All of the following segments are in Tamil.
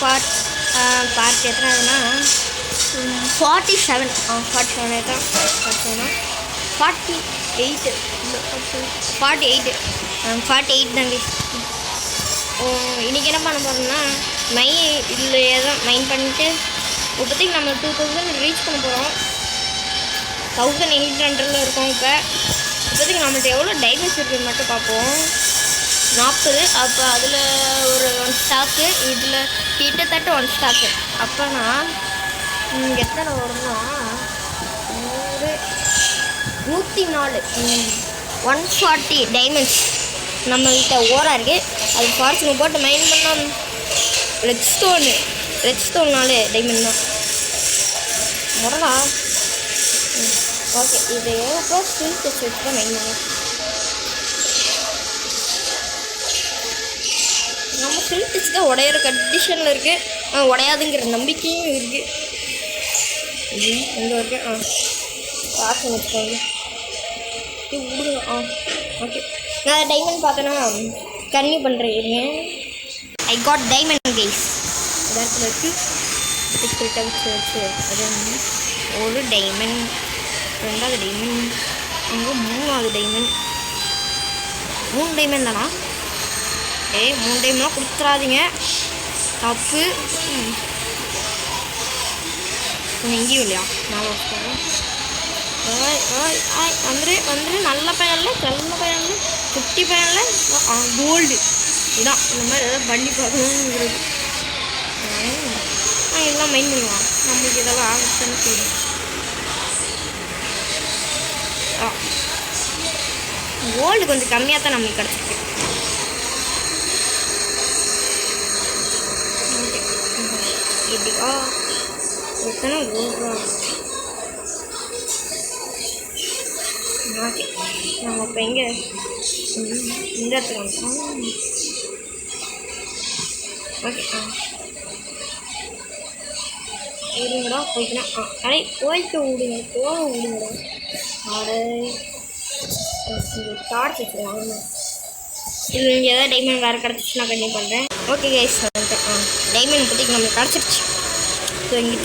பார்ட் எத்தனாவதுன்னா 47 47 48 தாங்க. இன்றைக்கி என்ன பண்ண போகிறோம்னா இதுலையே தான் மைன் பண்ணிவிட்டு இப்போதைக்கு நம்ம 2000 ரீச் பண்ண போகிறோம். 1800 இருக்கோம். இப்போதைக்கு நம்மள்ட்ட எவ்வளோ டைமண்ட்ஸ் இருக்குன்னு மட்டும் பார்ப்போம். 40. அப்போ அதில் ஒரு 1 ஸ்டாக்கு, இதில் கிட்டத்தட்ட 1 ஸ்டாக்கு. அப்போனா எத்தனை வரும்னா 104 140 டைமண்ட்ஸ் நம்மள்கிட்ட ஓராக இருக்குது. அது ஃபார்ச்சூன் போட்டு மைன் பண்ணோம். ரெட் ஸ்டோன்னாலே டைமண்ட் தான் முறடா. ஓகே, இது எவ்வளோ ஸ்கில் டெஸ்ட் வச்சு தான் மைன் பண்ணுவோம். நம்ம ஸ்கில் டெஸ்ட் தான் உடையிற கண்டிஷனில் இருக்குது. உடையாதுங்கிற நம்பிக்கையும் இருக்குது. எங்கே இருக்கு? பார்த்து வச்சுக்கோங்க. விடுங்க. ஓகே, நான் டைமண்ட் பார்த்தேன்னா கன்னியூ பண்ணுறீங்க. I got diamond guys. இடத்துல இருக்குது வச்சு அது ஒரு டைமண்ட், 2வது டைமண்ட், அங்கே 3வது டைமண்ட். 3 டைமண்ட் தானா? 3 டைம்லாம் கொடுத்துறாதீங்க, தப்பு. எங்கேயும் இல்லையா? நான் வந்துரு நல்ல பையனில் 50 பையனில் கோல்டு. இதுதான் இந்த மாதிரி எதாவது பண்ணி பார்க்கணுங்கிறது. இதெல்லாம் மைண்ட் பண்ணுவான். நம்மளுக்கு இதெல்லாம் ஆகட்டுன்னு தெரியும். கோல்டு கொஞ்சம் கம்மியாக தான் நம்மளுக்கு கிடச்சிருக்கு. எப்படிக்கா எத்தனை கோல்டா? ஓகே, நம்ம இப்போ எங்கே இந்த இடத்துல வந்துட்டோம். ஓகே, இருங்கடா போய்க்கலாம். போய்க்க விடுங்கடா. டார்ச் வச்சுருவாங்க. இது இங்கே ஏதாவது டைமண்ட் வேறு கிடச்சிச்சு நான் கண்டிப்பாக பண்ணுறேன். ஓகே கைஸ், வந்துட்டேன். டைமண்ட் இப்போதைக்கு நம்மளுக்கு கிடச்சிருச்சு. ஸோ இங்கே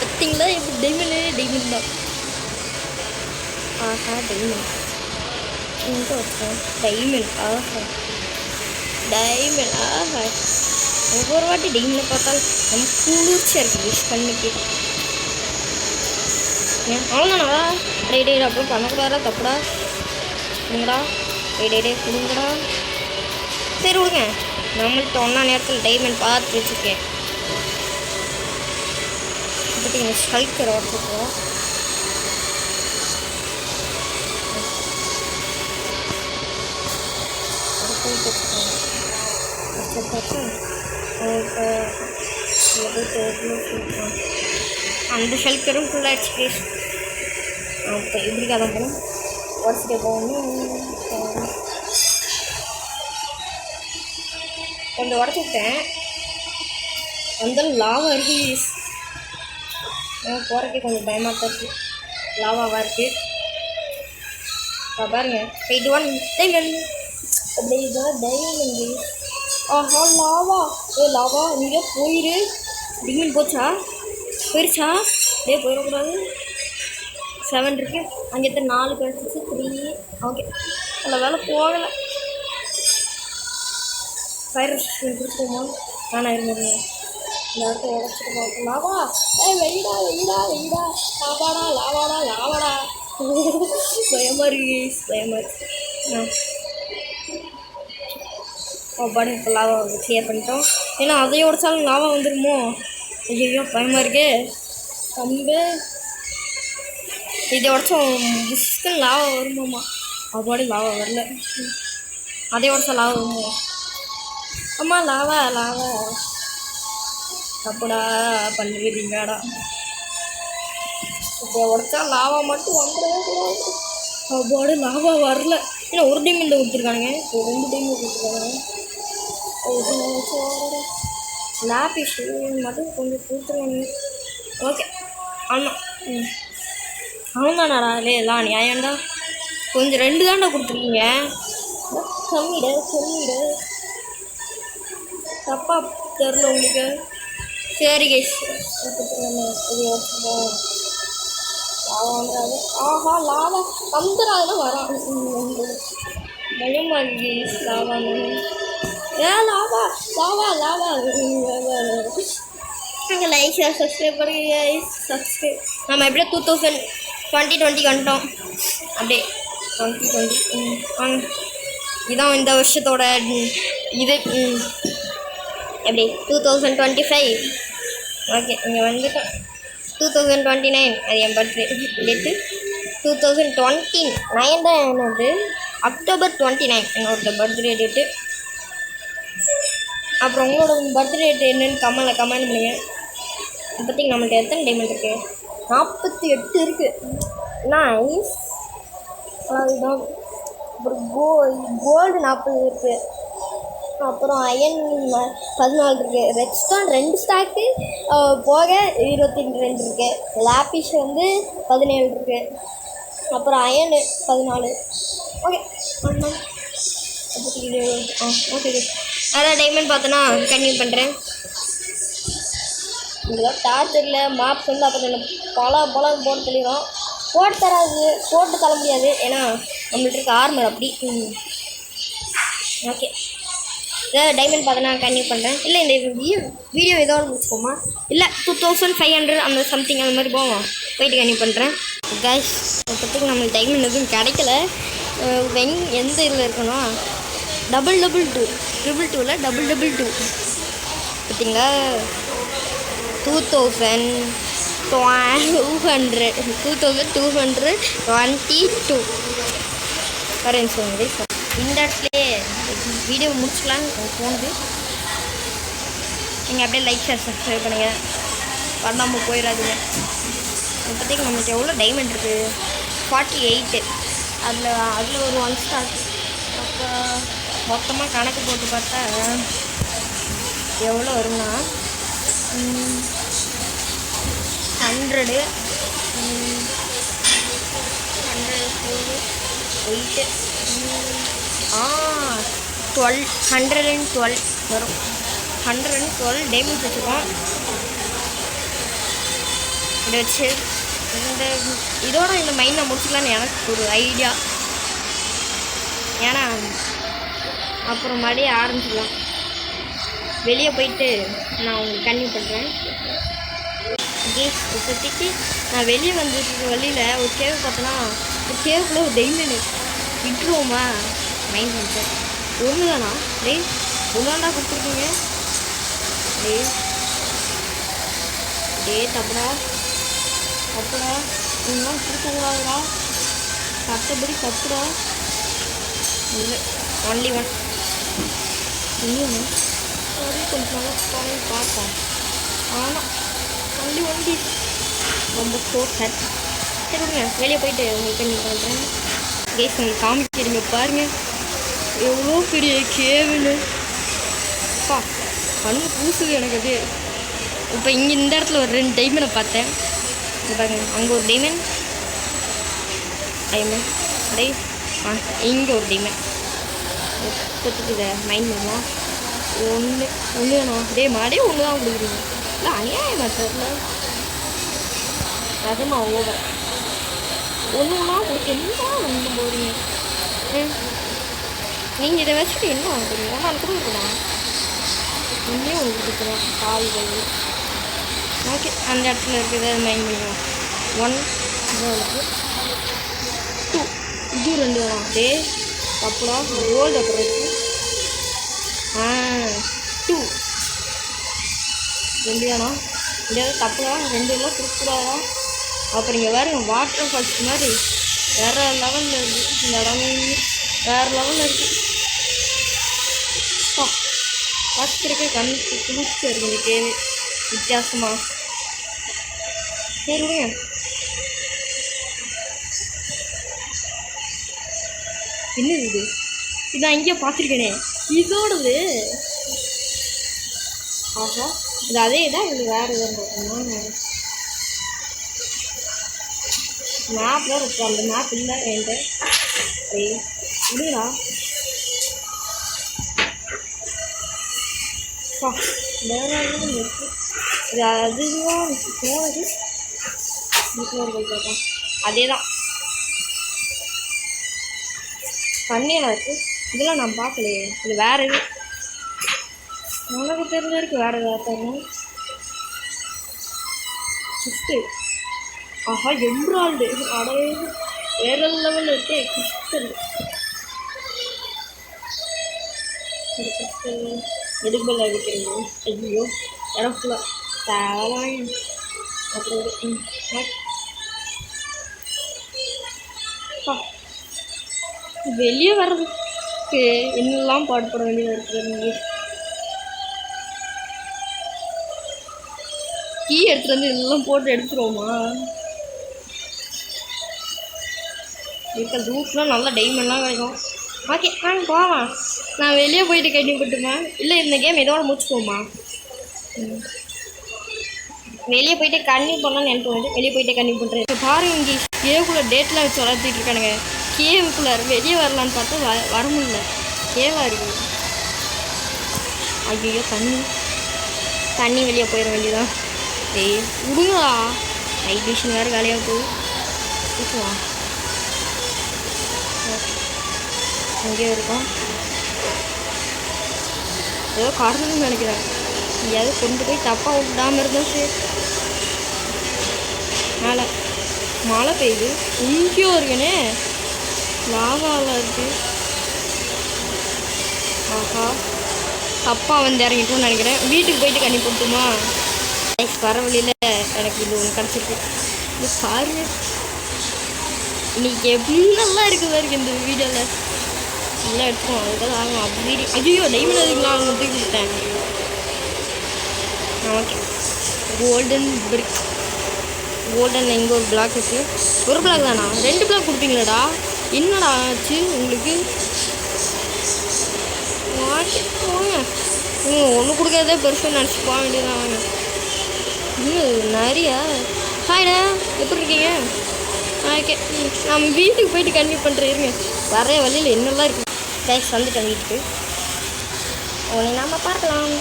பார்த்தீங்களா எப்படி டைமண்ட் தான். டைமண்ட் எங்கே வச்சோம்? டைமண்ட் ஒவ்வொரு வாட்டி டைமண்ட் பார்த்தாலும் நம்ம குளிர்ச்சியாக இருக்குது விஷ் பண்ணிட்டு. அவ்வளோதானா? டே அப்புறம் பண்ணக்கூடாதா? தப்புடா. கொடுங்கடா. கொடுங்கடா. சரி விடுங்க, நம்மள்கிட்ட ஒன்றா நேரத்தில் டைமண்ட் பார்த்து வச்சுருக்கேன். இப்போதைக்கு இந்த ஸ்கல்கர் வச்சுருக்கோம். அந்த ஷெல்கரும் ஃபுல்லாகிடுச்சு ப்ளீஸ். இப்போ இப்படிக்காக தான் போகணும். உடச்சிட்டே போகணும். கொஞ்சம் உடச்சிட்டேன். அந்த லாவா இருக்குது. போகிறக்கே கொஞ்சம் பயமாக தான் இருக்குது. லாவாவாக இருக்குது. பாருங்க 81 டைமண்ட். அப்படி இதான் டைமண்ட். ஆஹா, லாவா இங்கே போயிரு. டைமண்ட் போயிருச்சா? போயிடக்கூடாது. 7 இருக்குது. அங்கே 4 கிடச்சிச்சு. 3. ஓகே, அந்த வேலை போகலை. ஃபயர் ரெசிஸ்டன்ஸ் இருக்குமா? நானாக இருந்தது. இந்த இடத்த உடச்சிட்டு பார்ப்போம். லாவா வெயிடா. லாவாடா. பயமாக இருக்கு. பாடி இப்போ லாவா கிளியர் பண்ணிட்டோம். ஏன்னா அதையும் உடச்சாலும் லாவா வந்துடுமோ? ஐயோ பயமாக இருக்கே. கம்பு இதை உடச்சோம் புஷ்கன் லாவா வருமாம்மா. பாடி லாவா வரல. அதை உடச்சா லாவா வருமோ? அம்மா லாவா தப்புடா பண்ணுவீங்கடா. இப்போ உடச்சா லாவா மட்டும் வந்துடவே கூடாது. பாடி லாவா வரல. ஏன்னா ஒரு டைமண்ட் கொடுத்துருக்கானுங்க. 2 டைமண்ட் கொடுத்துருக்கானுங்க. லேப் இஷ்யூ மட்டும் கொஞ்சம் கொடுத்துருவாங்க. ஓகே, ஆமாம். அவன்தானாடா எல்லாம் நியாயம்டா. கொஞ்சம் 2 தாண்டா கொடுத்துருக்கீங்க. சொல்லிடு தப்பா தெரியல உங்களுக்கு. சரி கைஸ், நம்ம இது வச்சுப்போம். லாவாங்கிறது ஆஹா லாவா கம்புறாதுன்னு வரான். பயமா கைஸ் லாவாங்க. Lava lava lava. நாங்கள் லைக் ஷேர் சப்ஸ்கிரைப் பண்ணுங்க கைஸ். சப்ஸ்கிரைப். நம்ம எப்படியே 2020 வந்துட்டோம். அப்படியே 2020 இதான் இந்த வருஷத்தோட இது. எப்படி 2025. ஓகே, இங்கே வந்துட்டோம். 2029 அது என் பர்த்டே டேட்டு. 2029 தான் என்னது, அக்டோபர் 29 என்னோட பர்த்டே டேட்டு. அப்புறம் உங்களோட பர்த்டே டேட் என்னன்னு கமெண்ட் பண்ணுங்க. இப்போதைக்கு நம்மள்ட்ட எத்தனை டைமண்ட் இருக்குது? 48 இருக்குது. நைஸ். அதுதான். அப்புறம் கோல்டு 40 இருக்குது. அப்புறம் அயன் 14 இருக்குது. ரெட்ஸ்டோன் 2 ஸ்டாக்கு போக 22 இருக்குது. லாப்பிஷ் 17 இருக்குது. அப்புறம் அயன் 14. Okay okay. அதான் டைமண்ட் பார்த்தோன்னா கன்டினியூ பண்ணுறேன். இதெல்லாம் டார்ச்சரில் மாப்ஸ் அப்புறம் பல போட்டு தெளிவோம். போட்டு தர முடியாது, ஏன்னா நம்மள்ட்ட இருக்க ஆர்மர் அப்படி. ஓகே, ஏதாவது டைமண்ட் பார்த்தோன்னா கன்டினியூ பண்ணுறேன். இல்லை இந்த வீடியோ ஏதோ முடிச்சுக்கோமா, இல்லை 2500 அந்த சம்திங் அந்த மாதிரி போவோம். போயிட்டு கன்டினியூ பண்ணுறேன். கைஸ், இப்போதைக்கு நம்மளுக்கு டைமண்ட் எதுவும் கிடைக்கல. எந்த இதில் இருக்கணும், 222 222 பார்த்தீங்களா, 2222 வரேன்னு சொல்லுங்க. இந்த இடத்துலையே வீடியோ முடிச்சுக்கலான்னு தோணுது. நீங்கள் அப்படியே லைக் ஷேர் சப்ஸ்கிரைப் பண்ணுங்கள், பண்ணாமல் போயிடாதுங்க. இப்போதைக்கு நம்மளுக்கு எவ்வளோ டைமண்ட் இருக்குது, 48. அதில் ஒரு 1 ஸ்டார். அப்போ மொத்தமாக கணக்கு போட்டு பார்த்தா எவ்வளோ வரும்னா 100 8 112 வரும். 112 டைமண்ட்ஸ் வச்சுருக்கோம். இதை வச்சு இதோட இந்த மைண்டை முடிச்சுக்கலான்னு எனக்கு ஒரு ஐடியா. ஏன்னா அப்புறம் மறுபடியும் ஆரம்பிச்சிடலாம். வெளியே போயிட்டு நான் உங்களுக்கு கன்டினியூ பண்ணுறேன். இப்போதைக்கு நான் வெளியே வந்துட்டு வழியில் ஒரு கேவ் பார்த்தோன்னா, ஒரு கேவுக்குள்ளே ஒரு டைமண்ட் விட்டுருவோமா மைண்ட் வந்து ஒன்று தானா? ஒன்றாண்டா கொடுத்துருக்கீங்க. தப்புடா இன்னும் கொடுக்கக்கூடாதுடா, மற்றபடி தப்புடா. இல்லை ஒன்லி 1 இன்னும் கொஞ்சம் நல்லா பார்ப்போம். ஆனால் ஒன்லி 1 பீஸ் ரொம்ப சோட். சரி கொடுங்க, வெளியே போயிட்டு உங்களுக்கு நீங்கள் பண்ணுறேன். கேஸ் உங்களுக்கு காமிக்கிறீங்க பாருங்கள், எவ்வளோ பெரிய கேவுன்னு கண்ணு பூசுது எனக்கு. அது இப்போ இங்கே இந்த இடத்துல ஒரு 2 டைமண்டை பார்த்தேன். பாருங்க, அங்கே ஒரு டைமண்ட் அடே இங்கே ஒரு டைமண்ட். இப்போத்துக்கு இதை மைண்ட் பண்ணுவோம். ஒன்று வேணும். மாடே ஒன்று தான் கொடுக்குறீங்க. இல்லை அநியாயமா தெரியல, அதுமா ஓவர். ஒன்றுனா கொடுக்க என்ன ஒன்று போகிறீங்க. நீங்கள் இதை வச்சுட்டு என்ன வாங்குறீங்க? ஒன்றால் கூட இருக்கலாம், இன்னும் உங்களுக்கு கொடுக்குறேன் கால்கள். ஓகே, அந்த இடத்துல இருக்கிறத மைண்ட் பண்ணிக்கலாம். 1 இருக்குது, 2 இது 2 வேணாம். தப்புடா, கோல்டு அப்புறம் இருக்குது. 2 2 வேணாம். இதாவது தப்புடா, 2 எல்லாம் கொடுக்கூடாதா. அப்புறம் இங்கே வேறு வாட்டர் ஃபால்ஸ் மாதிரி வேறு லெவலில் இருக்குது. இந்த இடம் வேறு லெவலில் இருக்குது. பார்த்துருக்க கண்ணுக்கு குளிச்சு இருக்குது இந்த கேவு வித்தியாசமாக. சரி விடுங்க. என்னது இது? நான் இங்கே பார்த்துருக்கேனே, இதோடது. ஆஹா, இது அதே தான். இது வேறு எதுவும் பார்த்தோம்னா மேப் தான் இருக்குது. அந்த மேப் இல்லை என்கிட்ட. விடுங்களா, வேறு இருக்குது இது அதுதான் போனது வீட்டில் அதே தான் பண்ணியெல்லாம் இருக்குது இதெல்லாம் நான் பார்க்கலையே இது வேறு இது உனக்கு தெரிஞ்ச இருக்குது வேறு ஏதாவது தரணும் கிஃப்ட்டு ஆஹா எம்ப்ராய்டு அடையே வேறு லெவலில் இருக்கு கிறிஸ்டல் எதுக்கு அடிக்கிறது ஐயோ இடம் ஃபுல்லாக தேவையான அப்புறம் வெளியே வர்றதுக்கு என்னெல்லாம் பாடுபட வேண்டியதாக இருக்குது கீ எடுத்துகிட்டு வந்து எல்லாம் போட்டு எடுத்துருவோமா இருக்க ஜூஸ்லாம் நல்லா டைமண்ட்லாம் கிடைக்கும் ஓகே வாங்க போவான் நான் வெளியே போயிட்டு கட்டி போட்டுமா இல்லை இந்த கேம் இதோட முடிச்சுக்கோமா வெளியே போயிட்டு கன்னியூ பண்ணலான்னு எனக்கு வந்து வெளியே போயிட்டு கன்னியூ பண்ணுறேன் இப்போ பாருங்க இங்கே கேவுக்குள்ளே டேட்லாம் வச்சு வளர்த்துட்டு இருக்கானுங்க கேவுக்குள்ளே வெளியே வரலான்னு பார்த்தா வர முடியல கேவாக இருக்குது ஐயோ தண்ணி வெளியே போயிட வேண்டியதான் ஏய் விடுங்களா நைட் மிஷின் வேறு வேலையாக போகுது ஓகேவா அங்கேயே இருக்கும் ஏதோ காரணம்னு நினைக்கிறேன் எங்கேயாவது கொண்டு போய் தப்பாக விடாமல் இருந்தால் சரி மழை பெய்யுது இங்கேயோ இருக்குனே லாவாவில் இருக்குது ஆஹா அப்பா வந்து இறங்கிட்டோன்னு நினைக்கிறேன் வீட்டுக்கு போயிட்டு கண்ணி போட்டுமா வர வழியில் எனக்கு இது ஒன்று கிடச்சிருக்கு இது பாருங்க இன்னைக்கு எப்படின்னெல்லாம் இருக்குது பாருங்க இந்த வீடியோவில் நல்லா எடுத்துக்கோம் அதுக்காக ஆகும் அப்படி ஐயோ டைமண்ட் அதுக்குலாம் அவங்க தூக்கி கொடுத்தேன் ஓகே கோல்டன் பிரிக் கோல்டனில் இங்கே ஒரு பிளாக் இருக்குது ஒரு பிளாக் தானா 2 பிளாக் கொடுப்பீங்களாடா என்னடா ஆச்சு உங்களுக்கு போங்க ஒன்று கொடுக்கறதே பெருசாக நினச்சி போக வேண்டியதான் வாங்க இன்னும் நிறைய ஹாய்டா எப்படி இருக்கீங்க ஓகே நம்ம வீட்டுக்கு போயிட்டு கன்டினியூ பண்ணுறேன் இருங்க வர வழியில் என்னெல்லாம் இருக்குது கைஸ் வந்துட்டேன் வீட்டுக்கு உடனே நாம் பார்க்கலாம்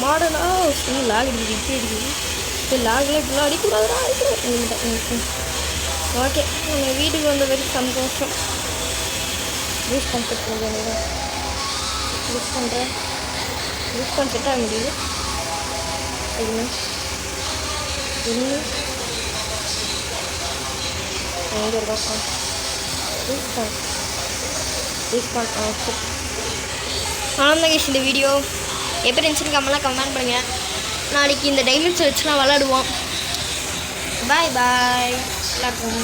மாடலா இன்னும் லாக் அடிக்குது இப்படி அடிக்குது சரி லாகில் இப்படிலாம் அடிக்கூடாதுடா அடிக்கிறேன் ஓகே நம்ம வீட்டுக்கு வந்த வரைக்கும் சந்தோஷம் யூஸ் பண்ணிட்டு யூஸ் பண்ணுறேன் யூஸ் பண்ண செட் ஆக முடியுது இன்னும் எங்கே இருக்கோம் யூஸ் பண்ண ஆனந்தகேஷ் இந்த வீடியோ எப்படி இருந்துச்சுன்னு கமெண்ட் பண்ணுங்கள் நாளைக்கு இந்த டைமண்ட்ஸ் வச்சுலாம் விளாடுவோம் பாய் பாய் எல்லாருக்கும்